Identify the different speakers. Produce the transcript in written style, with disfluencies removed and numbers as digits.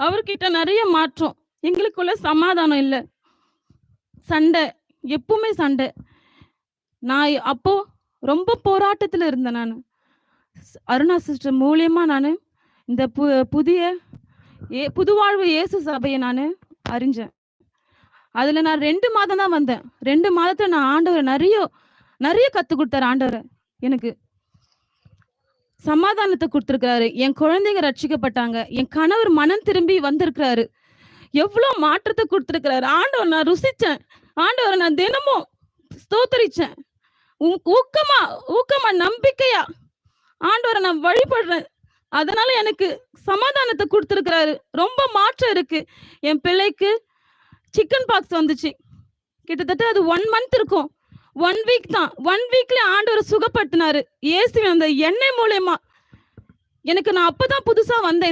Speaker 1: அவர்கிட்ட நிறைய மாற்றம். எங்களுக்குள்ள சமாதானம் இல்ல. சண்டை. எப்பவுமே சண்டை. நான் அப்போ ரொம்ப போராட்டத்துல இருந்தேன் நானு. அருணா சிஸ்டர் மூலியமா நானு இந்த புதிய புதுவாழ்வு இயேசு சபையை நானு அறிஞ்சேன். அதுல நான் 2 மாதம் தான் வந்தேன். 2 மாதத்துல நான் ஆண்டவர் நிறைய கத்து கொடுத்தாரு. ஆண்டவர் எனக்கு சமாதானத்தை கொடுத்திருக்கிறாரு. என் குழந்தைங்க ரட்சிக்கப்பட்டாங்க. என் கணவர் மனம் திரும்பி வந்திருக்கிறாரு. எவ்வளவு மாற்றத்தை கொடுத்திருக்கிறாரு. ஆண்டவர் நான் ருசிச்சேன். ஆண்டவரை நான் தினமும் ஸ்தோத்தரிச்சேன். ஊக்கமா நம்பிக்கையா ஆண்டவரை நான் வழிபடுறேன். அதனால எனக்கு சமாதானத்தை கொடுத்திருக்கிறாரு. ரொம்ப மாற்றம் இருக்கு. என் பிள்ளைக்கு சிக்கன் பாக்ஸ் வந்துச்சு. கிட்டத்தட்ட அது 1 மந்த் இருக்கும். 1 வீக் தான். 1 வீக்ல ஆண்டவர் சுகப்படுத்தினாரு. இயேசுவின் அந்த எண்ணெய் மூலமா. எனக்கு நான் அப்பதான் புதுசா வந்தேன்.